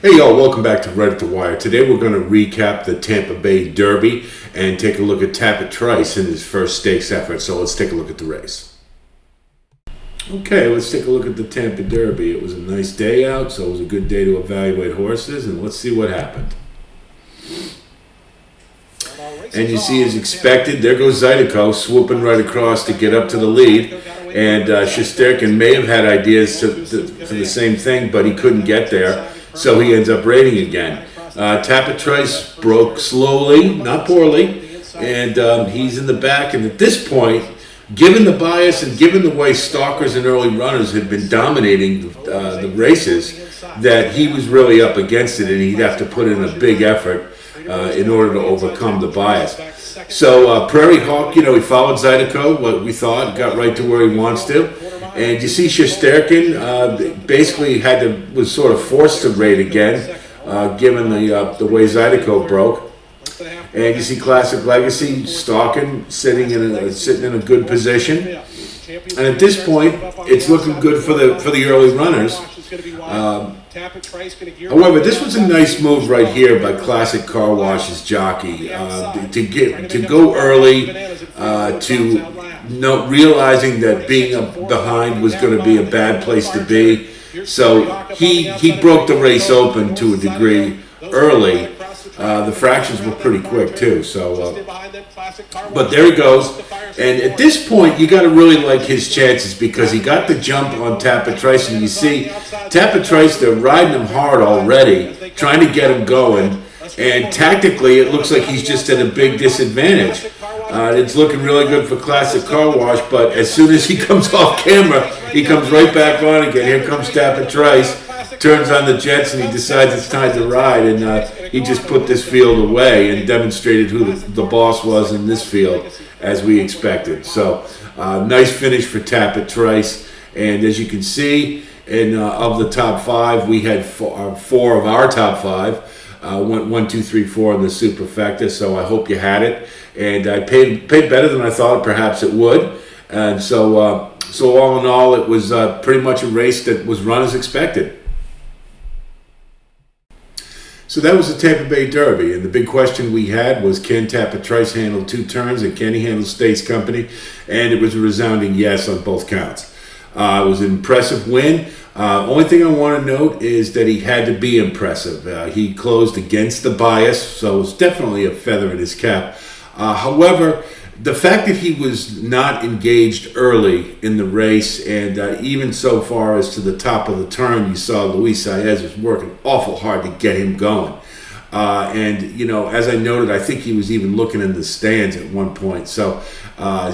Hey y'all, welcome back to Right at the Wire. Today we're going to recap the Tampa Bay Derby and take a look at Tapit Trice in his first stakes effort. So let's take a look at the race. Okay, let's take a look at the Tampa Derby. It was a nice day out, so it was a good day to evaluate horses, and let's see what happened. And you see, as expected, there goes Zydeco swooping right across to get up to the lead. And Shesterkin may have had ideas for the same thing, but he couldn't get there. So he ends up raiding again. Tapit Trice broke slowly, not poorly, and he's in the back. And at this point, given the bias and given the way stalkers and early runners had been dominating the races, that he was really up against it, and he'd have to put in a big effort in order to overcome the bias. So Prairie Hawk, he followed Zydeco, what we thought, got right to where he wants to. And you see Shesterkin basically was sort of forced to raid again, given the way Zydeco broke. And you see Classic Legacy stalking, sitting in a good position. And at this point, it's looking good for the early runners. However, this was a nice move right here by Classic Car Wash's jockey to go early, realizing that being up behind was going to be a bad place to be. So he broke the race open to a degree early. The fractions were pretty quick too. But there he goes. And at this point, you got to really like his chances because he got the jump on Tapit Trice. And you see Tapit Trice, they're riding him hard already, trying to get him going. And tactically, it looks like he's just at a big disadvantage. It's looking really good for Classic Car Wash, but as soon as he comes off camera, he comes right back on again. Here comes Tapit Trice, turns on the jets, and he decides it's time to ride. And he just put this field away and demonstrated who the boss was in this field, as we expected. So, nice finish for Tapit Trice. And as you can see, of the top five, we had four of our top five. Went 1, 2, 3, 4 in the superfecta, so I hope you had it. And I paid better than I thought perhaps it would. And so all in all, it was pretty much a race that was run as expected. So that was the Tampa Bay Derby, and the big question we had was, can Tapit Trice handle 2 turns, and can he handle States Company? And it was a resounding yes on both counts. It was an impressive win. Only thing I want to note is that he had to be impressive. He closed against the bias, so it's definitely a feather in his cap. However, the fact that he was not engaged early in the race, and even so far as to the top of the turn, you saw Luis Saez was working awful hard to get him going. As I noted, I think he was even looking in the stands at one point. So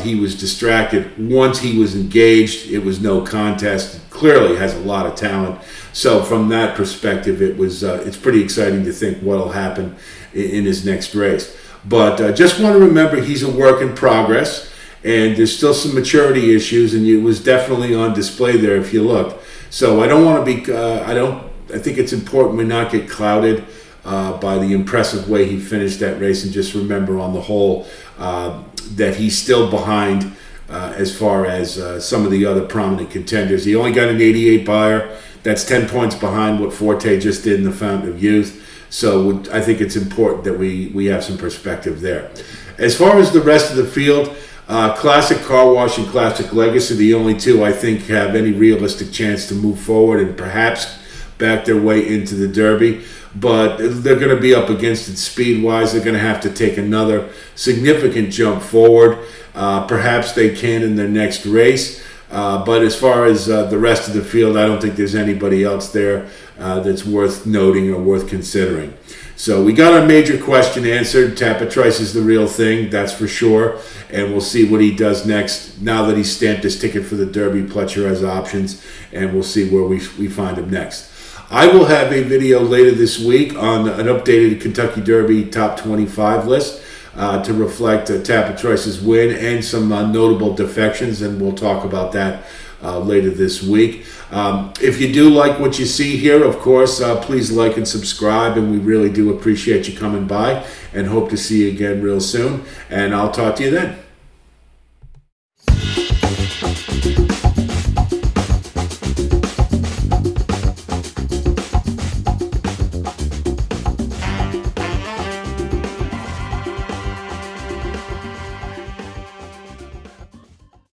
he was distracted. Once he was engaged, it was no contest. Clearly has a lot of talent. So from that perspective, it's pretty exciting to think what will happen in his next race. But just want to remember he's a work in progress, and there's still some maturity issues, and it was definitely on display there if you looked. So I don't want to be. I think it's important we not get clouded by the impressive way he finished that race, and just remember on the whole that he's still behind as far as some of the other prominent contenders. He only got an 88 buyer. That's 10 points behind what Forte just did in the Fountain of Youth. So I think it's important that we have some perspective there. As far as the rest of the field, Classic Car Wash and Classic Legacy, the only two I think have any realistic chance to move forward and perhaps back their way into the Derby. But they're going to be up against it speed-wise. They're going to have to take another significant jump forward. Perhaps they can in their next race. But as far as the rest of the field, I don't think there's anybody else there that's worth noting or worth considering. So we got our major question answered. Tapit Trice is the real thing, that's for sure. And we'll see what he does next. Now that he's stamped his ticket for the Derby, Pletcher has options, and we'll see where we find him next. I will have a video later this week on an updated Kentucky Derby top 25 list to reflect Tapit Trice's win and some notable defections, and we'll talk about that later this week. If you do like what you see here, of course, please like and subscribe, and we really do appreciate you coming by, and hope to see you again real soon, and I'll talk to you then.